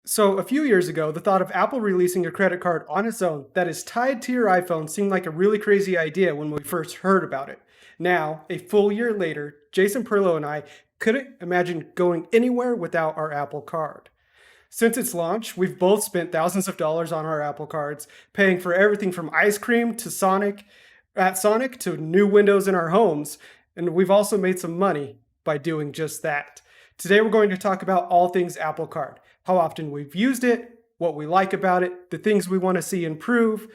So, a few years ago, the thought of Apple releasing a credit card on its own that is tied to your iPhone seemed like a really crazy idea when we first heard about it. Now, a full year later, Jason Perlow and I couldn't imagine going anywhere without our Apple Card. Since its launch, we've both spent thousands of dollars on our Apple Cards, paying for everything from ice cream to Sonic to new windows in our homes, and we've also made some money by doing just that. Today we're going to talk about all things Apple Card, how often we've used it, what we like about it, the things we want to see improve,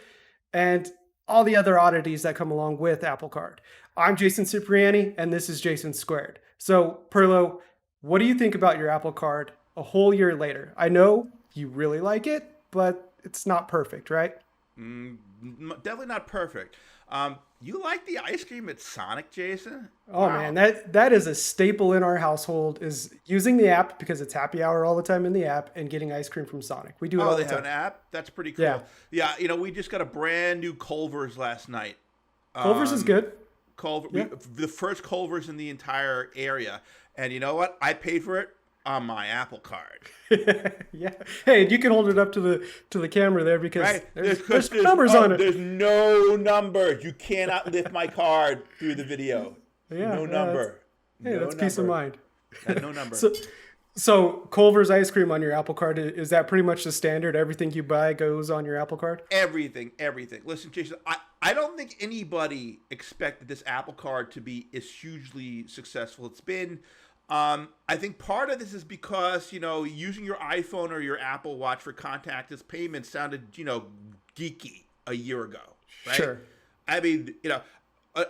and all the other oddities that come along with Apple Card. I'm Jason Cipriani, and this is Jason Squared. So, Perlo, what do you think about your Apple Card a whole year later? I know you really like it, but it's not perfect, right? Definitely not perfect. You like the ice cream at Sonic, Jason? Oh man, Wow. that is a staple in our household is using the app because it's happy hour all the time in the app and getting ice cream from Sonic. We do it Oh, all they the have time. an app? That's pretty Yeah. cool. Yeah, we just got a brand new Culver's last night. Culver's is Um, good. We, Yeah. the first Culver's in the entire area. And you know what? I paid for it on my Apple Card. Yeah. Hey, you can hold it up to the camera there because Right? there's numbers on it. There's no numbers. You cannot lift my card through the video. Yeah, No yeah, number. hey, No that's peace of number. mind. No number. So so Culver's ice cream on your Apple Card is that pretty much the standard? Everything you buy goes on your Apple Card? Everything. Listen, Jason, I don't think anybody expected this Apple Card to be as hugely successful. It's been, I think part of this is because, using your iPhone or your Apple Watch for contactless payments sounded, geeky a year ago, right? Sure. I mean,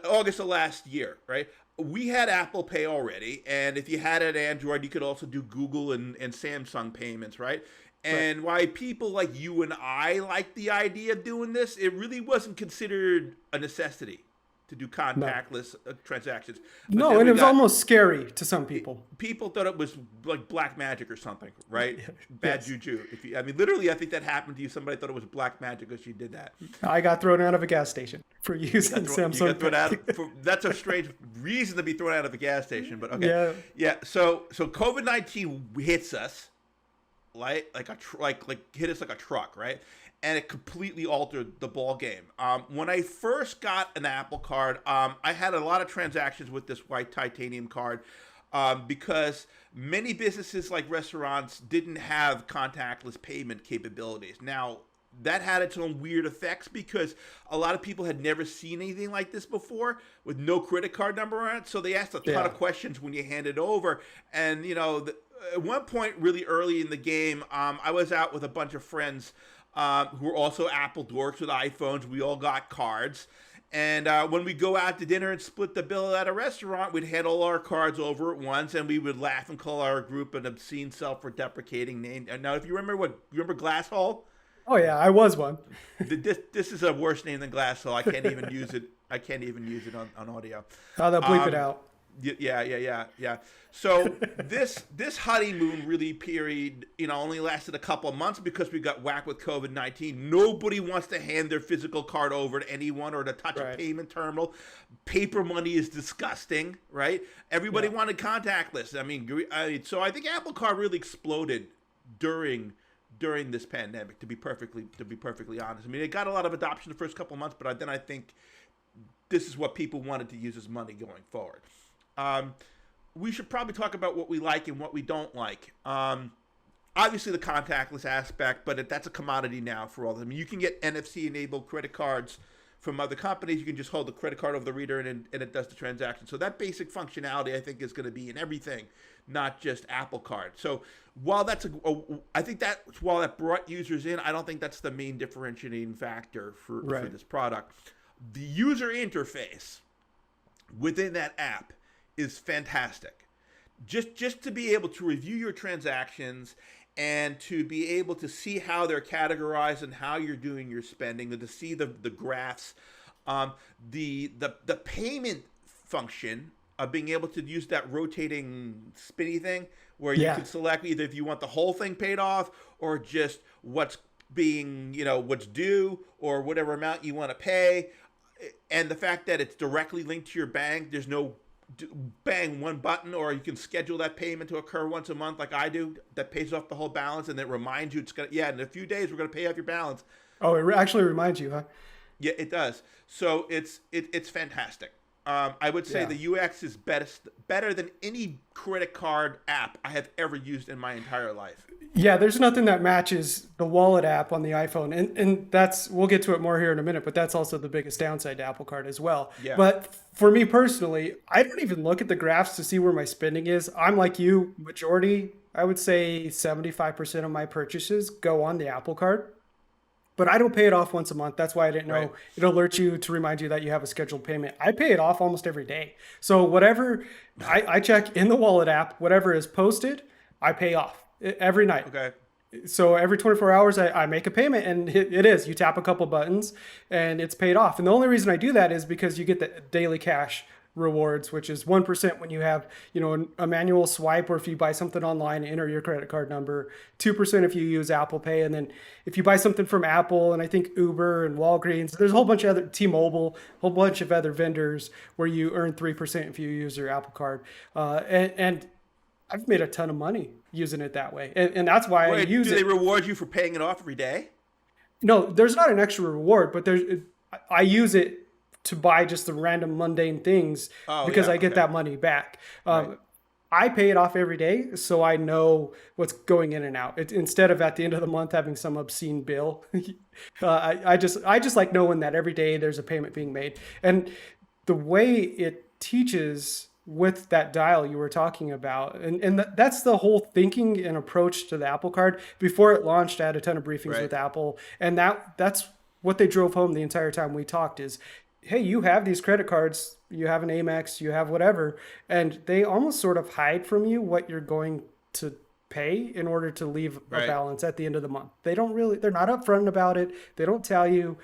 August of last year, right? We had Apple Pay already, and if you had an Android, you could also do Google and Samsung payments, right? Right. And why people like you and I like the idea of doing this, it really wasn't considered a necessity to do No. contactless transactions. But No, then and we it was got almost scary to some people. people thought it was like black magic or something, right? Bad Yes. juju. I mean, literally, I think that happened to you. Somebody thought it was black magic because you did that. I got thrown out of a gas station for using You got Samsung thrown out. Pay. That's a strange reason to be thrown out of a gas station, but okay. Yeah. Yeah. So COVID-19 hits us like hit us like a truck, right? And it completely altered the ball game. When I first got an Apple Card, I had a lot of transactions with this white titanium card. Because many businesses like restaurants didn't have contactless payment capabilities. Now, that had its own weird effects because a lot of people had never seen anything like this before with no credit card number on it. So they asked a ton Yeah. of questions when you hand it over. And, at one point, really early in the game, I was out with a bunch of friends who were also Apple dorks with iPhones. We all got cards. And when we go out to dinner and split the bill at a restaurant, we'd hand all our cards over at once, and we would laugh and call our group an obscene, self-deprecating name. And now, if you remember Glasshole? Oh yeah, I was one. This is a worse name than Glasshole. I can't even use it. I can't even use it on audio. Oh, they'll bleep it out. Yeah. So this honeymoon really period, only lasted a couple of months because we got whacked with COVID-19. Nobody wants to hand their physical card over to anyone or to touch a Right. payment terminal. Paper money is disgusting, right? Everybody Yeah. wanted contactless. So I think Apple Card really exploded during this pandemic. To be perfectly honest, I mean, it got a lot of adoption the first couple of months, but then I think this is what people wanted to use as money going forward. We should probably talk about what we like and what we don't like. Obviously, the contactless aspect, but that's a commodity now for all of them. You can get NFC-enabled credit cards from other companies. You can just hold the credit card over the reader and it does the transaction. So that basic functionality, I think, is going to be in everything, not just Apple Card. So while I think while that brought users in, I don't think that's the main differentiating factor for Right. this product. The user interface within that app is fantastic. Just to be able to review your transactions and to be able to see how they're categorized and how you're doing your spending, and to see the graphs, the payment function of being able to use that rotating spinny thing where you Yeah. can select either if you want the whole thing paid off or just what's what's due or whatever amount you want to pay, and the fact that it's directly linked to your bank. There's no bang one button, or you can schedule that payment to occur once a month, like I do. That pays off the whole balance, and it reminds you it's gonna. Yeah, in a few days we're gonna pay off your balance. Oh, it actually reminds you, huh? Yeah, it does. So it's fantastic. I would say Yeah. the UX is better than any credit card app I have ever used in my entire life. Yeah, there's nothing that matches the wallet app on the iPhone. And that's, we'll get to it more here in a minute, but that's also the biggest downside to Apple Card as well. Yeah. But for me personally, I don't even look at the graphs to see where my spending is. I'm like you, majority, I would say 75% of my purchases go on the Apple Card. But I don't pay it off once a month. That's why I didn't Right. know it alerts you to remind you that you have a scheduled payment. I pay it off almost every day. So whatever I check in the wallet app, whatever is posted, I pay off every night. Okay. So every 24 hours, I make a payment, and it is. You tap a couple buttons, and it's paid off. And the only reason I do that is because you get the daily cash rewards, which is 1% when you have, a manual swipe, or if you buy something online, enter your credit card number. 2% if you use Apple Pay, and then if you buy something from Apple, and I think Uber and Walgreens, there's a whole bunch of other T-Mobile, a whole bunch of other vendors where you earn 3% if you use your Apple Card, and I've made a ton of money using it that way. And that's why I Wait, use do they it. reward you for paying it off every day? No, there's not an extra reward, but I use it to buy just the random mundane things Oh because yeah. I get Okay. that money back. Right. I pay it off every day, so I know what's going in and out. Instead of at the end of the month having some obscene bill, I just like knowing that every day there's a payment being made. And the way it teaches with that dial you were talking about, and that's the whole thinking and approach to the Apple Card. Before it launched, I had a ton of briefings Right. with Apple, and that's what they drove home the entire time we talked is, hey, you have these credit cards, you have an Amex, you have whatever, and they almost sort of hide from you what you're going to pay in order to leave a Right. balance at the end of the month. They're not upfront about it. They don't tell you.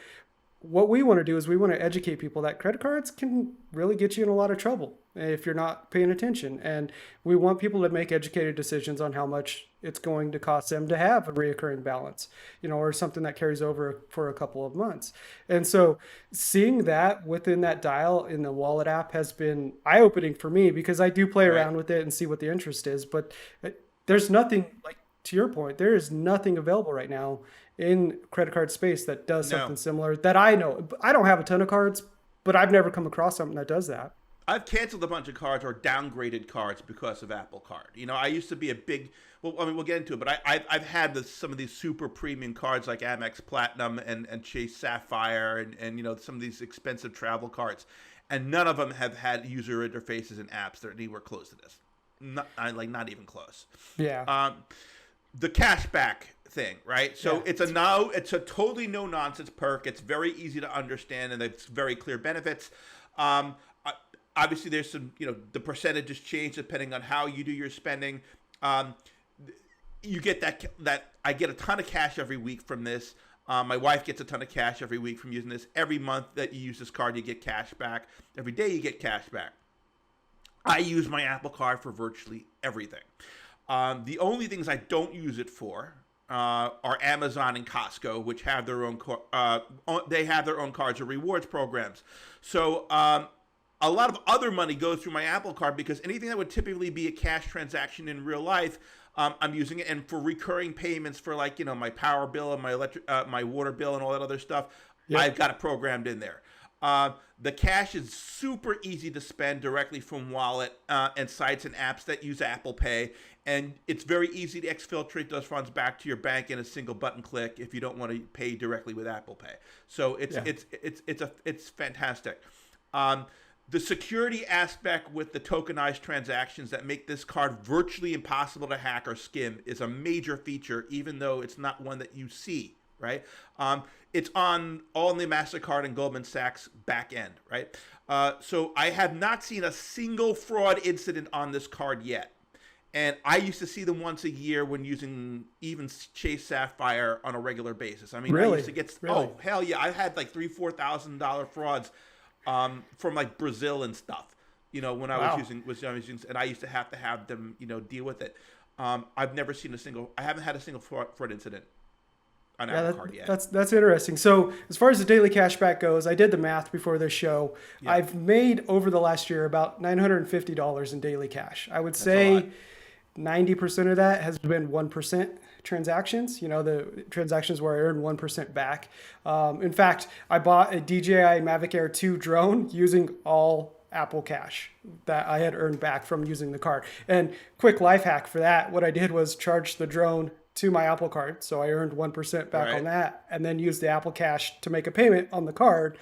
What we want to do is we want to educate people that credit cards can really get you in a lot of trouble if you're not paying attention. And we want people to make educated decisions on how much it's going to cost them to have a reoccurring balance, or something that carries over for a couple of months. And so seeing that within that dial in the wallet app has been eye-opening for me because I do play Right. around with it and see what the interest is. But there's nothing, like to your point, there is nothing available right now in credit card space that does No. something similar that I know. I don't have a ton of cards, but I've never come across something that does that. I've canceled a bunch of cards or downgraded cards because of Apple Card. I used to be a big. Well, I mean, we'll get into it, but I've had some of these super premium cards like Amex Platinum and Chase Sapphire and some of these expensive travel cards, and none of them have had user interfaces and apps that are anywhere close to this. Not even close. Yeah. The cashback thing, right? So Yeah. it's a totally no nonsense perk. It's very easy to understand, and it's very clear benefits. Um, Obviously, there's some, the percentages change depending on how you do your spending. Um, you get that I get a ton of cash every week from this. My wife gets a ton of cash every week from using this. Every month that you use this card, you get cash back. Every day you get cash back. I use my Apple Card for virtually everything. The only things I don't use it for are Amazon and Costco, which have their own they have their own cards or rewards programs. So a lot of other money goes through my Apple Card because anything that would typically be a cash transaction in real life, I'm using it. And for recurring payments for my power bill and my water bill and all that other stuff, Yep. I've got it programmed in there. The cash is super easy to spend directly from wallet and sites and apps that use Apple Pay, and it's very easy to exfiltrate those funds back to your bank in a single button click if you don't want to pay directly with Apple Pay. So it's Yeah. it's fantastic. The security aspect with the tokenized transactions that make this card virtually impossible to hack or skim is a major feature, even though it's not one that you see, right? It's on all in the MasterCard and Goldman Sachs back end, right? So I have not seen a single fraud incident on this card yet. And I used to see them once a year when using even Chase Sapphire on a regular basis. I mean, I Really? used to get, Really? oh, hell yeah. I had like $3,000-$4,000 frauds from like Brazil and stuff, when I Wow. was using, and I used to have them, deal with it. I haven't had a single fraud incident. on Yeah, Apple Card yet. that's interesting. So as far as the daily cashback goes, I did the math before this show. Yeah, I've made over the last year about $950 in daily cash. I would that's a lot. say 90% of that has been 1% transactions, the transactions where I earn 1% back. In fact, I bought a DJI Mavic Air 2 drone using all Apple Cash that I had earned back from using the card. And quick life hack for that, what I did was charge the drone to my Apple Card. So I earned 1% back on Right? that and then used the Apple Cash to make a payment on the card.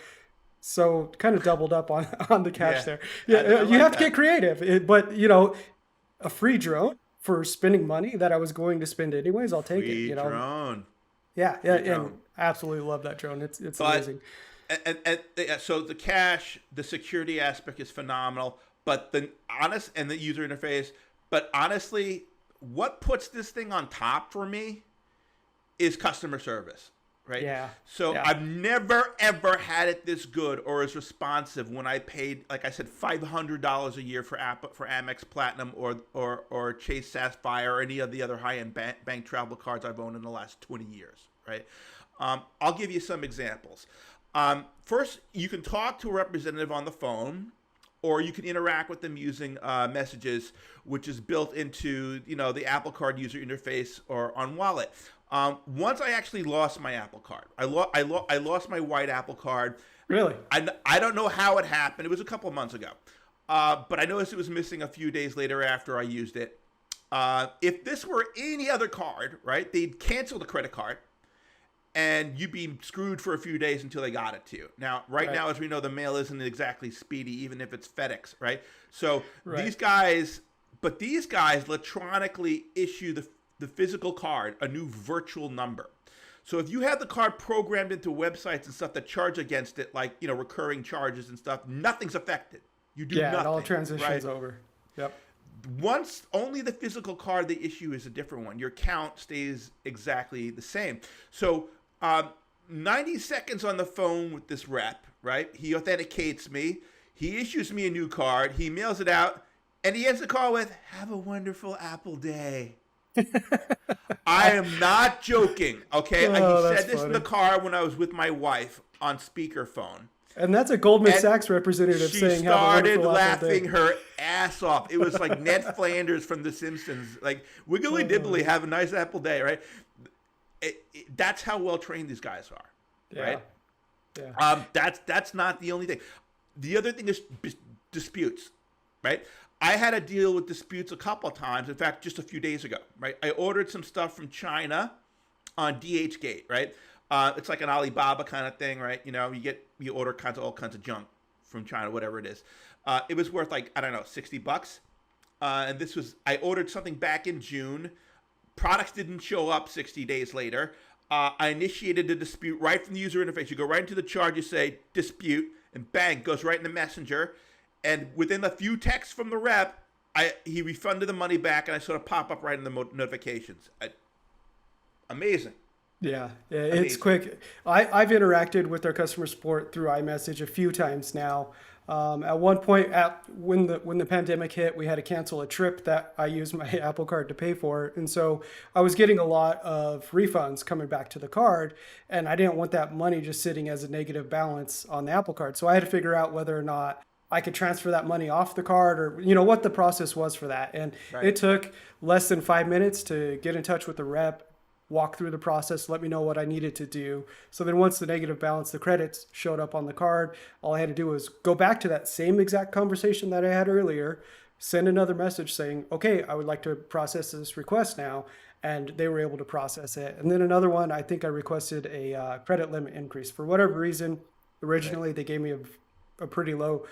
So kind of doubled up on, on the cash Yeah, there. I, Yeah, I you like have to get that. creative. But, a free drone for spending money that I was going to spend anyways, I'll take it. Free drone, Yeah, yeah, free and drone. absolutely love that drone. It's But amazing. so the cache, the security aspect is phenomenal, but the honest and the user interface. But honestly, what puts this thing on top for me is customer service, right? Yeah, So yeah, I've never ever had it this good or as responsive when I paid, like I said, $500 a year for Amex Platinum or Chase Sapphire or any of the other high end bank travel cards I've owned in the last 20 years, right? I'll give you some examples. First, you can talk to a representative on the phone, or you can interact with them using messages, which is built into the Apple Card user interface or on Wallet. Once I actually lost my Apple Card, I lost my white Apple Card. really. I don't know how it happened. It was a couple of months ago, but I noticed it was missing a few days later after I used it. If this were any other card, right, they'd cancel the credit card and you'd be screwed for a few days until they got it to you. Now, right Right, now, as we know, the mail isn't exactly speedy, even if it's FedEx, right? So right. these guys electronically issue the physical card a new virtual number. So if you have the card programmed into websites and stuff that charge against it, like recurring charges and stuff, nothing's affected. You do Yeah, it all nothing, transitions right? over. Yep. Once only the physical card they issue is a different one. Your count stays exactly the same. So 90 seconds on the phone with this rep, right? He authenticates me. He issues me a new card. He mails it out, and he ends the call with, "Have a wonderful Apple day." I am not joking. Okay, he Oh, that's said this in the funny. car when I was with my wife on speakerphone. And that's a Goldman And Sachs representative she saying, "Have a started wonderful Apple laughing day." her ass off. It was like Ned Flanders from The Simpsons. Like, wiggly dibbly, have a nice apple day, right? That's how well trained these guys are, Yeah, right? yeah. That's not the only thing. The other thing is disputes, right? I had to deal with disputes a couple of times. In fact, just a few days ago, right? I ordered some stuff from China on DHgate, right? It's like an Alibaba kind of thing, right? You order all kinds of junk from China, whatever it is. It was worth like, I don't know, $60. And I ordered something back in June. Products didn't show up 60 days later. I initiated a dispute right from the user interface. You go right into the charge, you say dispute, and bang, goes right in the messenger. And within a few texts from the rep, he refunded the money back, and I saw it pop up right in the notifications. Amazing. Yeah, yeah, it's Amazing. quick. I've interacted with their customer support through iMessage a few times now. At one point, when the pandemic hit, we had to cancel a trip that I used my Apple Card to pay for, and so I was getting a lot of refunds coming back to the card, and I didn't want that money just sitting as a negative balance on the Apple Card. So I had to figure out whether or not I could transfer that money off the card, or what the process was for that. And Right. it took less than 5 minutes to get in touch with the rep, walk through the process, let me know what I needed to do. So then once the negative balance, the credits showed up on the card, all I had to do was go back to that same exact conversation that I had earlier, send another message saying, okay, I would like to process this request now. And they were able to process it. And then another one, I think I requested a credit limit increase. For whatever reason, Right. originally they gave me a pretty low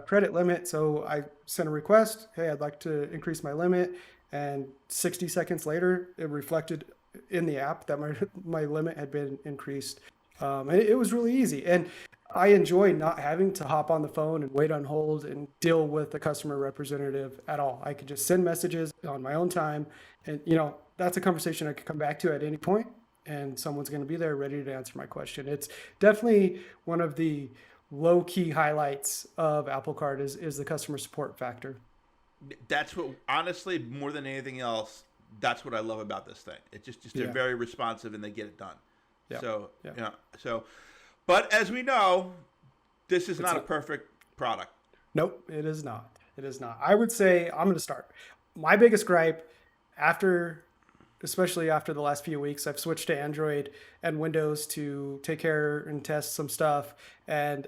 credit limit. So I sent a request, hey, I'd like to increase my limit. And 60 seconds later, it reflected in the app that my limit had been increased. And it was really easy. And I enjoy not having to hop on the phone and wait on hold and deal with a customer representative at all. I could just send messages on my own time. And, that's a conversation I could come back to at any point, and someone's going to be there ready to answer my question. It's definitely one of the low key highlights of Apple Card is the customer support factor. That's what, honestly, more than anything else, that's what I love about this thing. It's just they're Yeah. very responsive and they get it done. Yeah. So Yeah. yeah. So, but as we know, this is It's not a not, perfect product. nope, it is not. It is not. I would say I'm going to start. My biggest gripe after, especially after the last few weeks, I've switched to Android and Windows to take care and test some stuff. And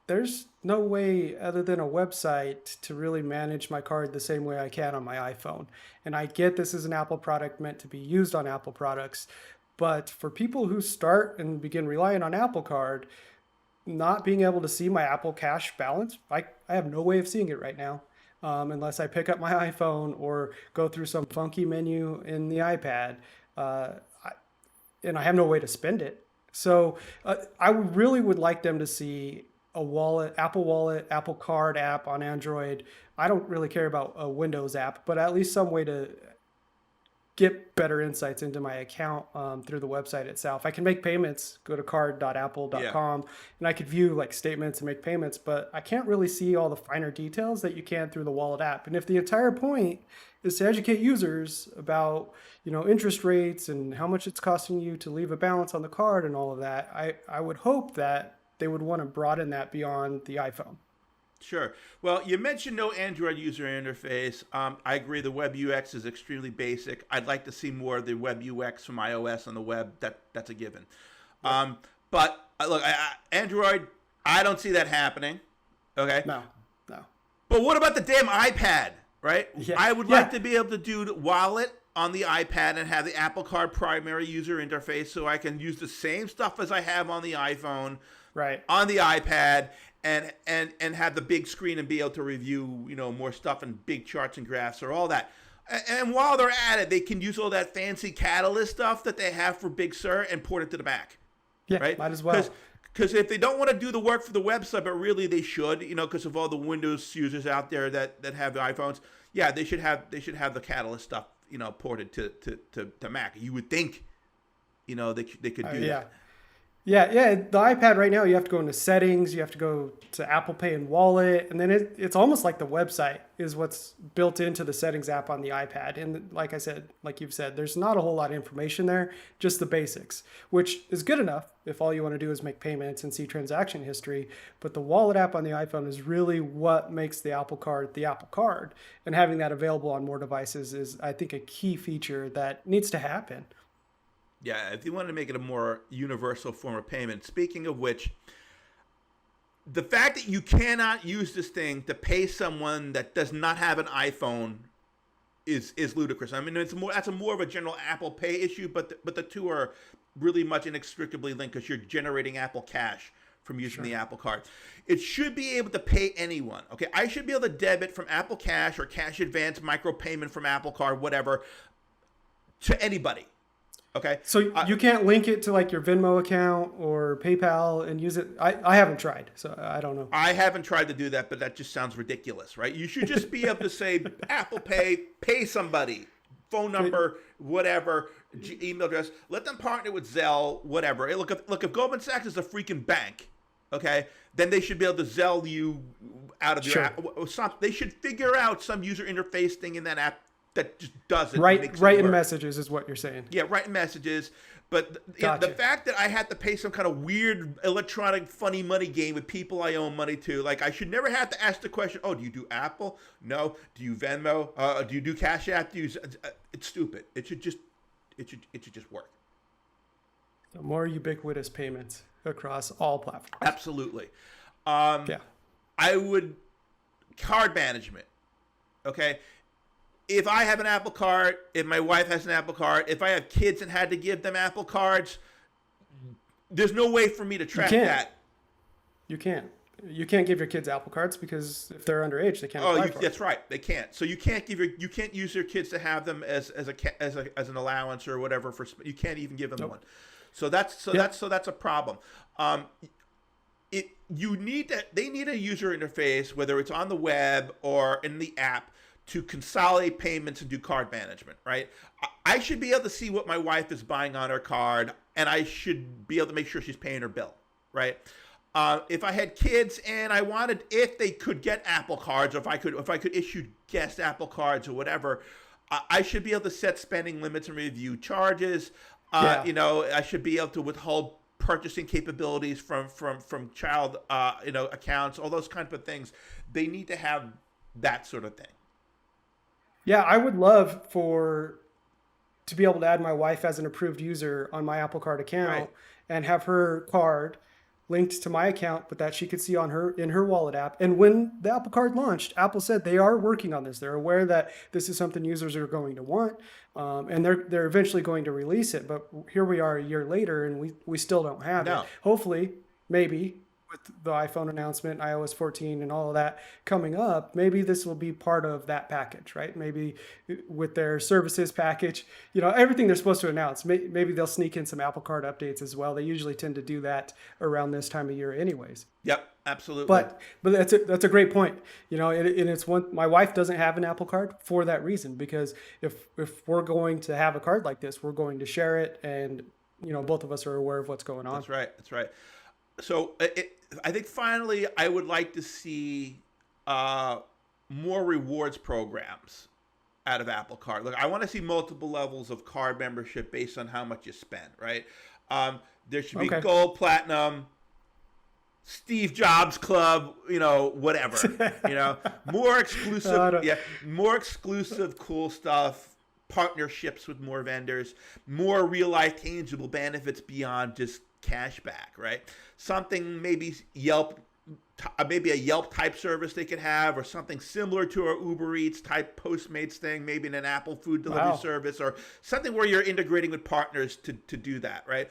there's no way other than a website to really manage my card the same way I can on my iPhone. And I get this is an Apple product meant to be used on Apple products. But for people who start and begin relying on Apple Card, not being able to see my Apple Cash balance, I have no way of seeing it right now, unless I pick up my iPhone or go through some funky menu in the iPad, uh, I, and I have no way to spend it. So I really would like them to see a wallet, Apple Card app on Android. I don't really care about a Windows app, but at least some way to get better insights into my account through the website itself. I can make payments, go to Yeah. card.apple.com, and I could view like statements and make payments, but I can't really see all the finer details that you can through the wallet app. And if the entire point is to educate users about, interest rates and how much it's costing you to leave a balance on the card and all of that, I would hope that they would want to broaden that beyond the iPhone. Sure. Well, you mentioned no Android user interface. I agree. The web UX is extremely basic. I'd like to see more of the web UX from iOS on the web. That's a given. But look, Android, I don't see that happening. Okay. No, no. But what about the damn iPad? Right. Yeah, I would yeah. like to be able to do the wallet on the iPad and have the Apple Card primary user interface, so I can use the same stuff as I have on the iPhone, Right. on the iPad, and have the big screen and be able to review more stuff and big charts and graphs or all that. And while they're at it, they can use all that fancy Catalyst stuff that they have for Big Sur and port it to the Mac. Yeah, Right? might as well. Because if they don't want to do the work for the website, but really they should, because of all the Windows users out there that have the iPhones, yeah, they should have the Catalyst stuff, ported to Mac. You would think, they could do Yeah. that. Yeah. The iPad right now, you have to go into settings, you have to go to Apple Pay and Wallet, and then it's almost like the website is what's built into the settings app on the iPad. And like I said, like you've said, there's not a whole lot of information there, just the basics, which is good enough if all you want to do is make payments and see transaction history. But the Wallet app on the iPhone is really what makes the Apple Card. And having that available on more devices is, I think, a key feature that needs to happen. Yeah, if you wanted to make it a more universal form of payment. Speaking of which, the fact that you cannot use this thing to pay someone that does not have an iPhone is ludicrous. I mean, that's a more of a general Apple Pay issue, but the two are really much inextricably linked because you're generating Apple Cash from using the Apple Card. It should be able to pay anyone. Okay, I should be able to debit from Apple Cash or Cash Advance micropayment from Apple Card, whatever, to anybody. Okay. So you can't link it to like your Venmo account or PayPal and use it. I haven't tried, so I don't know. I haven't tried to do that, but that just sounds ridiculous, right? You should just be able to say Apple Pay, pay somebody, phone number, whatever, email address. Let them partner with Zelle, whatever. Hey, look, if Goldman Sachs is a freaking bank, okay, then they should be able to Zelle you out of your app. They should figure out some user interface thing in that app that just doesn't. Right in messages is what you're saying. Yeah, writing messages. But Gotcha. the fact that I had to pay some kind of weird electronic funny money game with people I owe money to, like I should never have to ask the question, oh, do you do Apple? No. Do you Venmo? Do you do Cash App? It's stupid. It should just work. So more ubiquitous payments across all platforms. Absolutely. Yeah. I would card management. Okay. If I have an Apple Card, if my wife has an Apple Card, if I have kids and had to give them Apple Cards, there's no way for me to track that. You can't. You can't give your kids Apple Cards because if they're underage, they can't apply for That's right. They can't. So you can't use your kids to have them as an allowance or whatever. You can't even give them one. So that's a problem. They need a user interface, whether it's on the web or in the app, to consolidate payments and do card management, right? I should be able to see what my wife is buying on her card, and I should be able to make sure she's paying her bill, right? If I had kids and I wanted, if they could get Apple Cards, or if I could issue guest Apple Cards or whatever, I should be able to set spending limits and review charges. Yeah. I should be able to withhold purchasing capabilities from child accounts, all those kinds of things. They need to have that sort of thing. Yeah, I would love for to be able to add my wife as an approved user on my Apple Card Right. account and have her card linked to my account, but that she could see on her in her wallet app. And when the Apple Card launched, Apple said they are working on this. They're aware that this is something users are going to want, and they're eventually going to release it. But here we are a year later, and we still don't have it. No. Hopefully, maybe with the iPhone announcement, iOS 14, and all of that coming up, maybe this will be part of that package, right? Maybe with their services package, everything they're supposed to announce. Maybe they'll sneak in some Apple Card updates as well. They usually tend to do that around this time of year, anyways. Yep. Absolutely. But that's a great point. And it's one my wife doesn't have an Apple Card for that reason because if we're going to have a card like this, we're going to share it, and both of us are aware of what's going on. That's right. That's right. So I think finally, I would like to see more rewards programs out of Apple Card. Look, I want to see multiple levels of card membership based on how much you spend. Right? There should be Okay. gold, platinum, Steve Jobs Club, whatever. More exclusive, don't- yeah, more exclusive, cool stuff. Partnerships with more vendors, more real life tangible benefits beyond just cashback, right? Something maybe maybe a Yelp type service they could have, or something similar to our Uber Eats type Postmates thing, maybe in an Apple food delivery Wow. service, or something where you're integrating with partners to do that, right?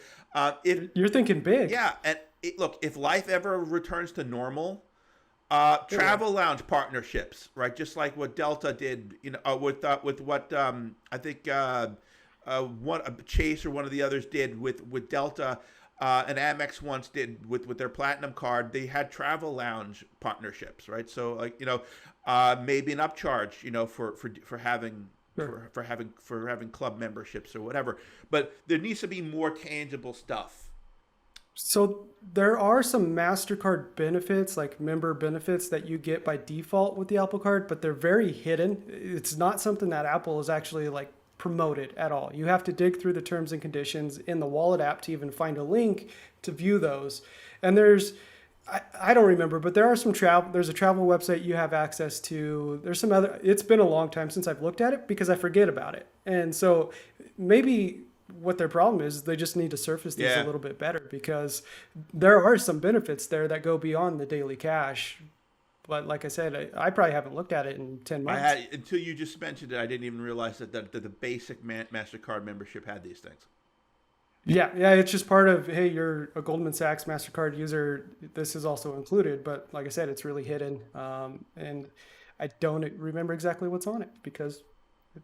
If You're thinking big. Yeah, and look, if life ever returns to normal, travel lounge partnerships, right? Just like what Delta did, with what I think one Chase or one of the others did with Delta, and Amex once did with their Platinum card. They had travel lounge partnerships, right? So like maybe an upcharge, for having. Sure. For having club memberships or whatever, but there needs to be more tangible stuff. So there are some MasterCard benefits, like member benefits that you get by default with the Apple Card, but they're very hidden. It's not something that Apple has actually like promoted at all. You have to dig through the terms and conditions in the wallet app to even find a link to view those. And I don't remember, but there's a travel website you have access to. There's some other, it's been a long time since I've looked at it because I forget about it. And so maybe what their problem is they just need to surface these a Yeah. little bit better because there are some benefits there that go beyond the daily cash. But like I said, I probably haven't looked at it in 10 I months. had until you just mentioned it. I didn't even realize that the basic Mastercard membership had these things. Yeah, it's just part of, hey, you're a Goldman Sachs MasterCard user. This is also included. But like I said, it's really hidden. And I don't remember exactly what's on it because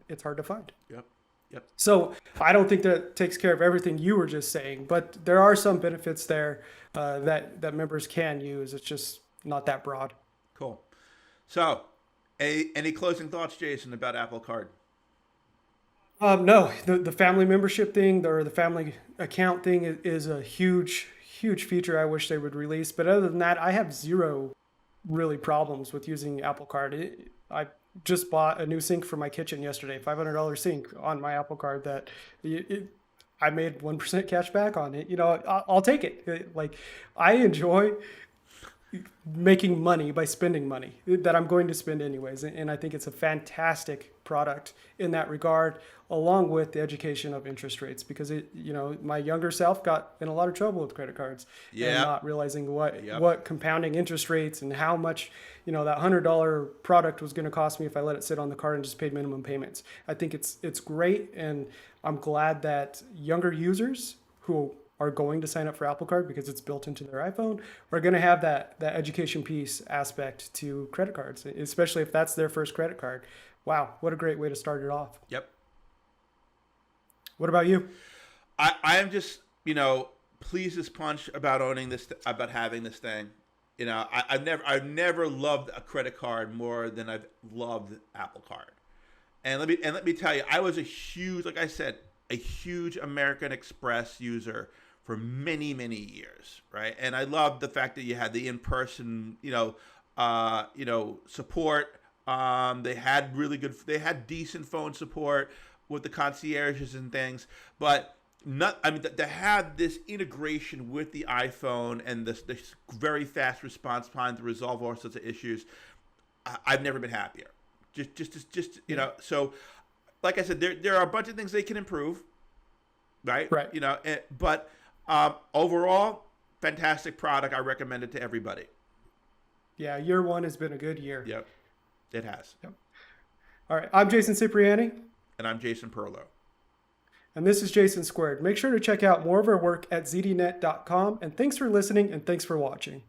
it's hard to find. Yep. Yep. So I don't think that takes care of everything you were just saying, but there are some benefits there that members can use. It's just not that broad. Cool. So, any closing thoughts, Jason, about Apple Card? No, the family membership thing or the family account thing is a huge feature I wish they would release. But other than that, I have zero really problems with using Apple Card. I just bought a new sink for my kitchen yesterday, $500 sink on my Apple Card that I made 1% cash back on it. I'll take it. Like I enjoy making money by spending money that I'm going to spend anyways. And I think it's a fantastic product in that regard, along with the education of interest rates, because my younger self got in a lot of trouble with credit cards and Yeah. not realizing Yep. what compounding interest rates and how much, that $100 product was going to cost me if I let it sit on the card and just paid minimum payments. I think it's great. And I'm glad that younger users who are going to sign up for Apple Card because it's built into their iPhone are going to have that education piece aspect to credit cards, especially if that's their first credit card. Wow, what a great way to start it off. Yep. What about you? I am just pleased as punch about owning this, about having this thing. I've never loved a credit card more than I've loved Apple Card. And let me tell you, I was like I said, a huge American Express user for many years, right? And I loved the fact that you had the in-person, support. They had decent phone support with the concierges and things, but not, I mean, to have this integration with the iPhone and this very fast response time to resolve all sorts of issues, I've never been happier. Just you know. So, like I said, there are a bunch of things they can improve, right? Right. You know, but overall, fantastic product. I recommend it to everybody. Yeah, year one has been a good year. Yep, it has. Yep. All right. I'm Jason Cipriani. And I'm Jason Perlow. And this is Jason Squared. Make sure to check out more of our work at zdnet.com. And thanks for listening and thanks for watching.